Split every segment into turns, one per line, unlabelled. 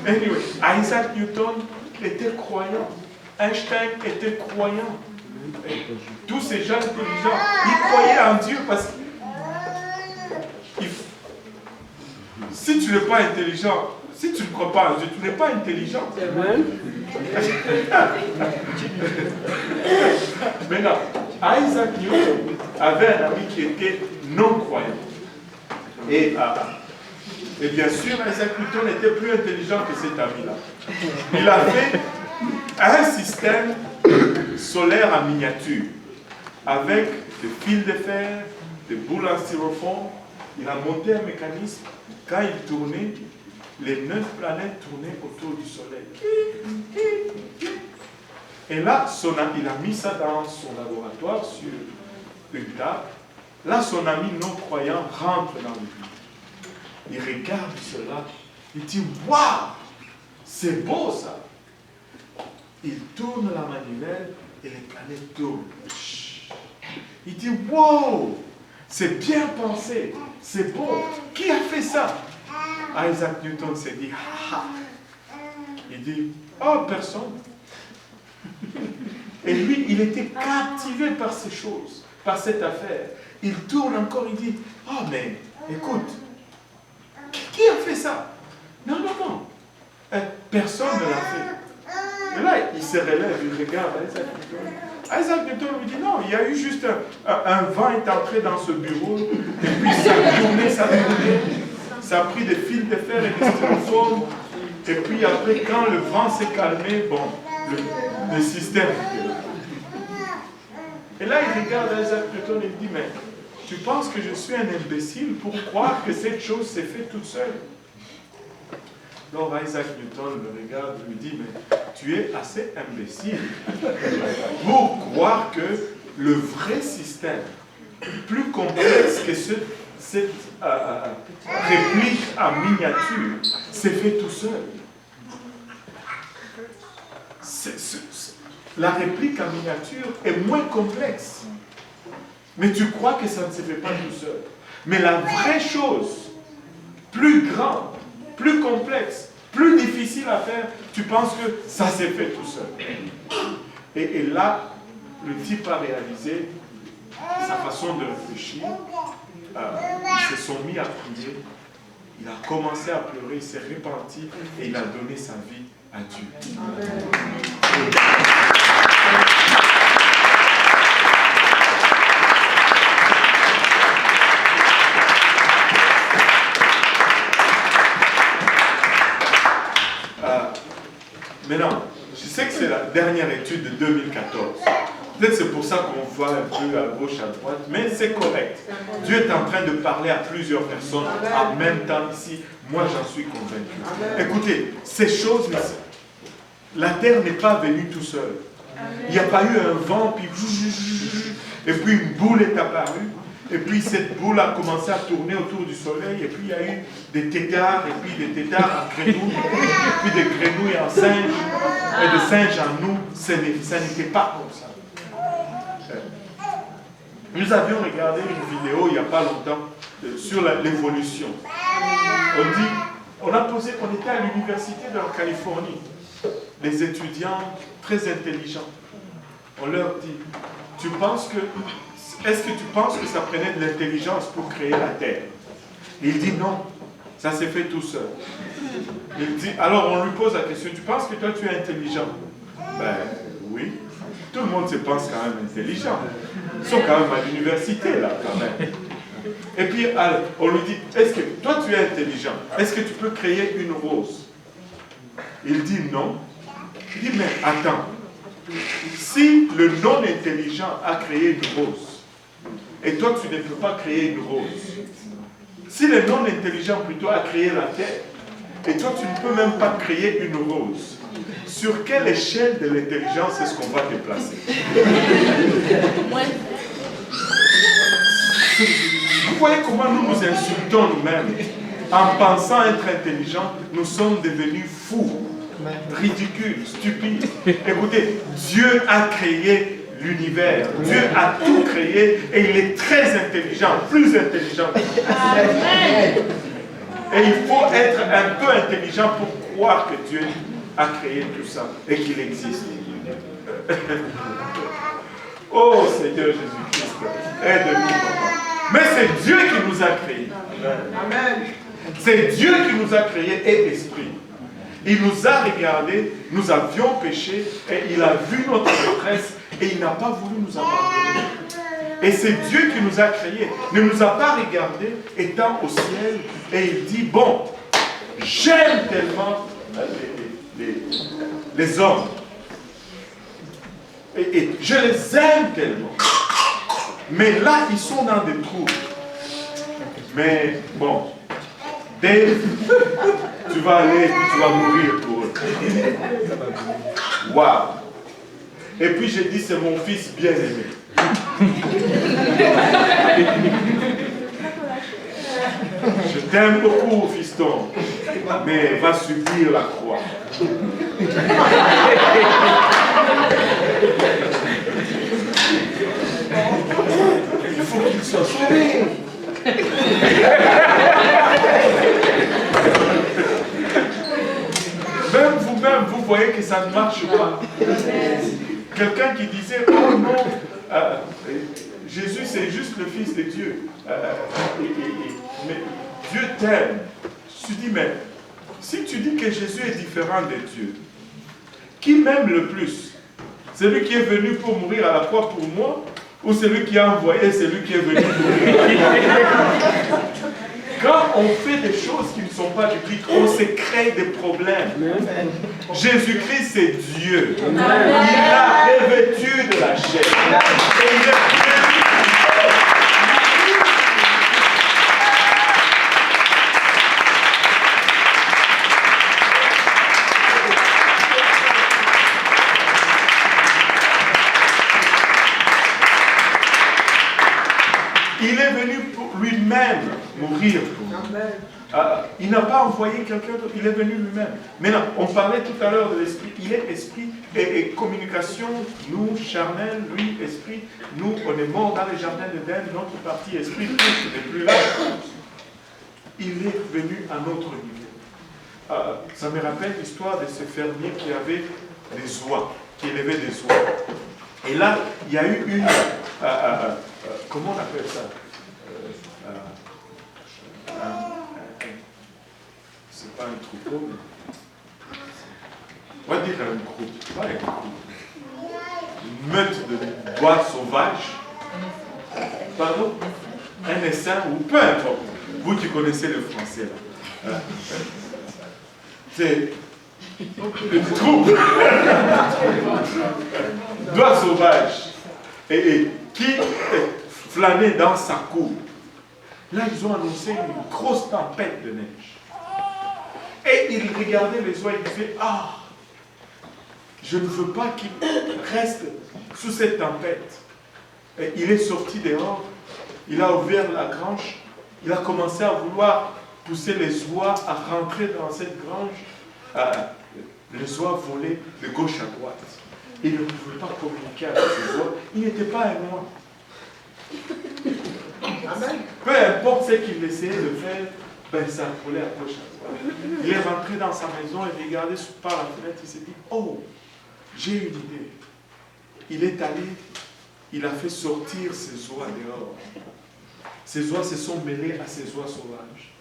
Anyway, Isaac Newton était croyant. Einstein était croyant. Et tous ces gens intelligents, ils croyaient en Dieu parce que si tu n'es pas intelligent, si tu ne crois pas en Dieu, tu n'es pas intelligent. C'est vrai. Maintenant, Isaac Newton avait un ami qui était non-croyant. Et bien sûr, Isaac Newton était plus intelligent que cet ami-là. Il a fait un système solaire en miniature, avec des fils de fer, des boules en styrofoam. Il a monté un mécanisme. Quand il tournait, les 9 planètes tournaient autour du Soleil. Et là, il a mis ça dans son laboratoire sur une table. Là, son ami non-croyant rentre dans le but. Il regarde cela. Il dit, waouh, c'est beau ça. Il tourne la manivelle et les planètes tournent. Il dit, wow, c'est bien pensé, c'est beau. Qui a fait ça? Isaac Newton s'est dit, ah. Il dit, oh, personne. Et lui, il était captivé par ces choses, par cette affaire. Il tourne encore, il dit, oh, mais écoute, qui a fait ça? Non, non, non. Personne ne l'a fait. Et là, il se relève, il regarde Isaac Newton. Isaac Newton lui dit, non, il y a eu juste un vent est entré dans ce bureau, et puis ça a tourné, ça a tourné. Ça a pris des fils de fer et des styrofoams. Et puis après, quand le vent s'est calmé, bon, le système. Et là, il regarde Isaac Newton et il dit, mais tu penses que je suis un imbécile pour croire que cette chose s'est faite toute seule? Alors Isaac Newton le regarde et lui dit, mais tu es assez imbécile pour croire que le vrai système, plus complexe que cette réplique en miniature, s'est fait tout seul. La réplique en miniature est moins complexe. Mais tu crois que ça ne se fait pas tout seul. Mais la vraie chose, plus grande, plus complexe, plus difficile à faire, tu penses que ça s'est fait tout seul. Et là, le type a réalisé sa façon de réfléchir. Ils se sont mis à prier. Il a commencé à pleurer, il s'est repenti et il a donné sa vie à Dieu. Maintenant, je sais que c'est la dernière étude de 2014. Peut-être c'est pour ça qu'on voit un peu à gauche, à droite, mais c'est correct. Dieu est en train de parler à plusieurs personnes en même temps ici. Moi, j'en suis convaincu. Écoutez, ces choses, la terre n'est pas venue tout seul. Il n'y a pas eu un vent, et puis une boule est apparue. Et puis cette boule a commencé à tourner autour du soleil, et puis il y a eu des têtards, et puis des têtards en grenouilles, et puis des grenouilles en singes, et des singes en nous. Ça n'était pas comme ça. Nous avions regardé une vidéo il n'y a pas longtemps sur l'évolution. On était à l'université de la Californie, des étudiants très intelligents. On leur dit, est-ce que tu penses que ça prenait de l'intelligence pour créer la Terre? Il dit non, ça s'est fait tout seul. Il dit, alors on lui pose la question, tu penses que toi tu es intelligent? Ben oui, tout le monde se pense quand même intelligent. Ils sont quand même à l'université là quand même. Et puis alors, on lui dit, est-ce que toi tu es intelligent? Est-ce que tu peux créer une rose? Il dit non. Il dit mais attends, si le non-intelligent a créé une rose, et toi, tu ne peux pas créer une rose. Si le non-intelligent plutôt a créé la terre, et toi, tu ne peux même pas créer une rose, sur quelle échelle de l'intelligence est-ce qu'on va te placer? Vous voyez comment nous nous insultons nous-mêmes. En pensant être intelligents, nous sommes devenus fous, ridicules, stupides. Écoutez, Dieu a créé l'univers. Dieu a tout créé et il est très intelligent, plus intelligent que nous. Et il faut être un peu intelligent pour croire que Dieu a créé tout ça et qu'il existe. Oh Seigneur Jésus-Christ, aide-nous. Mais c'est Dieu qui nous a créés. Amen. C'est Dieu qui nous a créés et esprit. Il nous a regardés, nous avions péché et il a vu notre détresse et il n'a pas voulu nous abandonner. Et c'est Dieu qui nous a créés. Il ne nous a pas regardés étant au ciel et il dit, bon, j'aime tellement les hommes. Et je les aime tellement. Mais là, ils sont dans des troubles. Mais bon, Dave, tu vas aller et puis tu vas mourir pour eux. Waouh! Et puis j'ai dit, c'est mon fils bien-aimé. Je t'aime beaucoup, fiston, mais va subir la croix. Il faut qu'il soit sauvé. Même vous-même, vous voyez que ça ne marche pas. Quelqu'un qui disait, oh non, Jésus c'est juste le Fils de Dieu. Mais Dieu t'aime. Je dis, mais si tu dis que Jésus est différent de Dieu, qui m'aime le plus? Celui qui est venu pour mourir à la croix pour moi, ou celui qui a envoyé celui qui est venu mourir? Quand on fait des choses qui ne sont pas bibliques, on se crée des problèmes. Jésus-Christ, c'est Dieu. Il a revêtu de la chair. Et il est il est venu pour lui-même mourir pour nous. Il n'a pas envoyé quelqu'un d'autre, il est venu lui-même. Maintenant, on parlait tout à l'heure de l'esprit. Il est esprit et communication, nous, charnel, lui, esprit. Nous, on est morts dans les jardins d'Éden, notre partie esprit, tout n'est plus là. Il est venu à notre niveau. Ça me rappelle l'histoire de ce fermier qui avait des oies, qui élevait des oies. Et là, il y a eu une... comment on appelle ça? C'est pas un troupeau, mais... On va dire un groupe, pas un groupe. Une meute de bois sauvages. Pardon? Un essaim, ou peu importe. Vous qui connaissez le français, là. C'est... une troupe. Bois sauvages. Et qui flânait dans sa cour. Là, ils ont annoncé une grosse tempête de neige. Et ils regardaient les oies et disaient, ah, je ne veux pas qu'il reste sous cette tempête. Et il est sorti dehors, il a ouvert la grange, il a commencé à vouloir pousser les oies à rentrer dans cette grange. Les oies volaient de gauche à droite. Il ne pouvait pas communiquer avec ses oies. Il n'était pas un oie. Peu importe ce qu'il essayait de faire, ben ça volait à gauche à droite. Il est rentré dans sa maison et regardait par la fenêtre. Il s'est dit, oh, j'ai une idée. Il est allé, il a fait sortir ses oies dehors. Ses oies se sont mêlées à ses oies sauvages.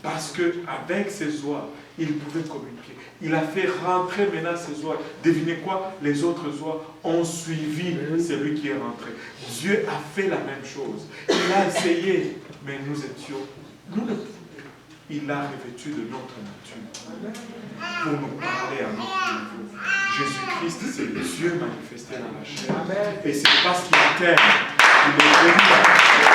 Parce qu'avec ses oies, il pouvait communiquer. Il a fait rentrer maintenant ses oies. Devinez quoi? Les autres oies ont suivi celui qui est rentré. Dieu a fait la même chose. Il a essayé, mais nous étions... Il a revêtu de notre nature pour nous parler à notre niveau. Jésus-Christ, c'est Dieu manifesté dans la chair. Et c'est parce qu'il t'aime qu'il est venu dans la chair.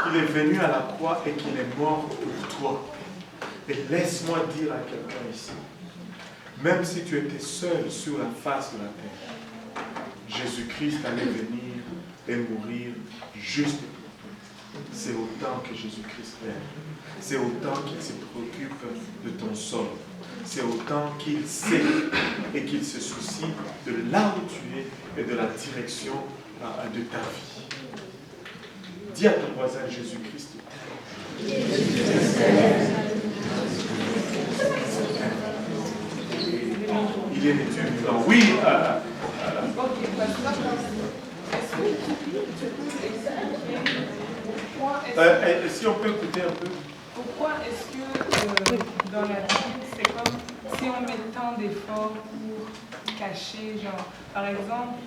Il est venu à la croix et qu'il est mort pour toi. Et laisse-moi dire à quelqu'un ici, même si tu étais seul sur la face de la terre, Jésus-Christ allait venir et mourir juste pour toi. c'est autant que Jésus-Christ t'aime. C'est autant qu'il se préoccupe de ton sort. C'est autant qu'il sait et qu'il se soucie de là où tu es et de la direction de ta vie. Dis à ton voisin, Jésus-Christ t'aime. Il est étudiant. Oui. Si on peut écouter un peu.
Pourquoi est-ce que dans la Bible, c'est comme si on met tant d'efforts pour cacher, genre, par exemple,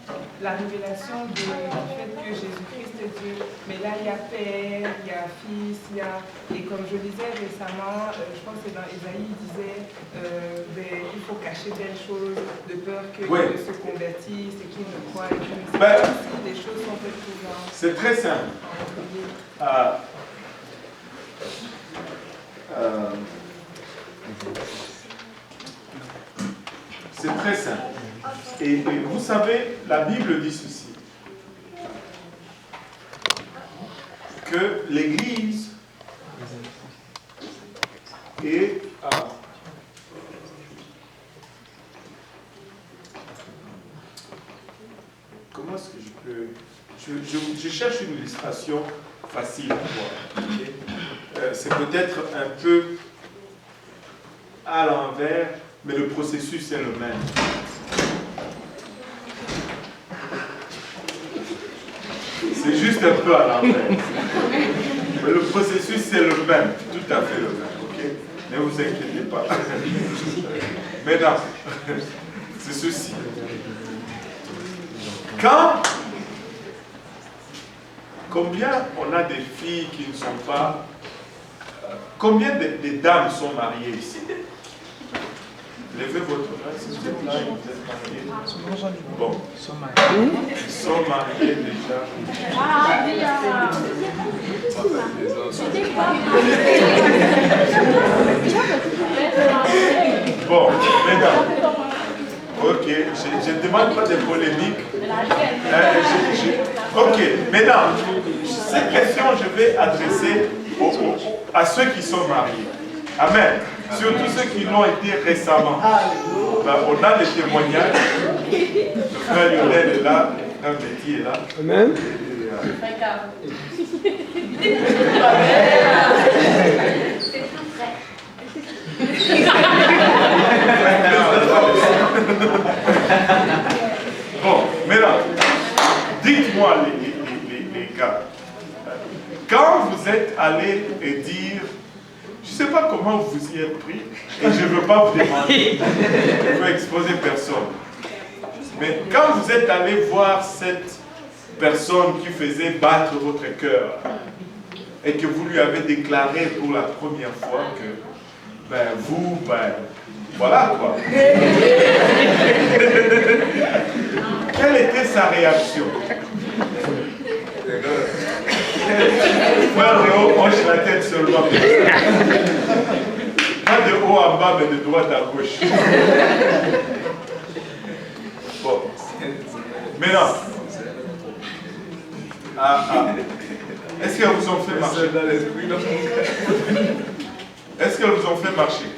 la révélation du fait que Jésus-Christ est Dieu, mais là il y a Père, il y a Fils, il y a... Et comme je disais récemment, je pense que dans Ésaïe, il disait il faut cacher telle chose de peur qu'ils ne se convertissent et qu'ils ne croient. Les choses sont faites pour genre...
C'est très simple. C'est très simple. Et vous savez, la Bible dit ceci, que l'Église est... comment est-ce que je peux... Je cherche une illustration facile à voir. Okay? C'est peut-être un peu à l'envers, mais le processus est le même. C'est juste un peu à l'envers. Mais le processus c'est le même, tout à fait le même. Okay? Ne vous inquiétez pas. Maintenant, c'est ceci. Combien on a des filles qui ne sont pas... combien de dames sont mariées ici? Levez votre main si vous êtes là et vous êtes mariés. Bon. Ils sont mariés déjà. Bon, mesdames. Ok, je ne demande pas de polémique. Ok, mesdames, cette question je vais adresser à ceux qui sont mariés. Amen. Surtout ceux qui l'ont été récemment. Ben, on a des témoignages. Le frère Lionel est là, le frère Betty est là. Amen. Bon, maintenant, dites-moi les gars, quand vous êtes allés et dire, je ne sais pas comment vous y êtes pris, et je ne veux pas vous demander, je ne veux exposer personne, mais quand vous êtes allé voir cette personne qui faisait battre votre cœur, et que vous lui avez déclaré pour la première fois que, voilà quoi. Quelle était sa réaction? Frère Léo hoche la tête seulement. Pas de haut en bas, mais de droite à gauche. Bon. Maintenant. Est-ce qu'elles vous ont fait marcher? Est-ce qu'elles vous ont fait marcher?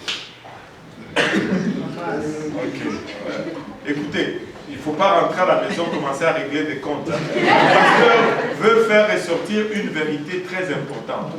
Ok. Écoutez, il ne faut pas rentrer à la maison et commencer à régler des comptes. Hein. Le pasteur veut faire ressortir une vérité très importante.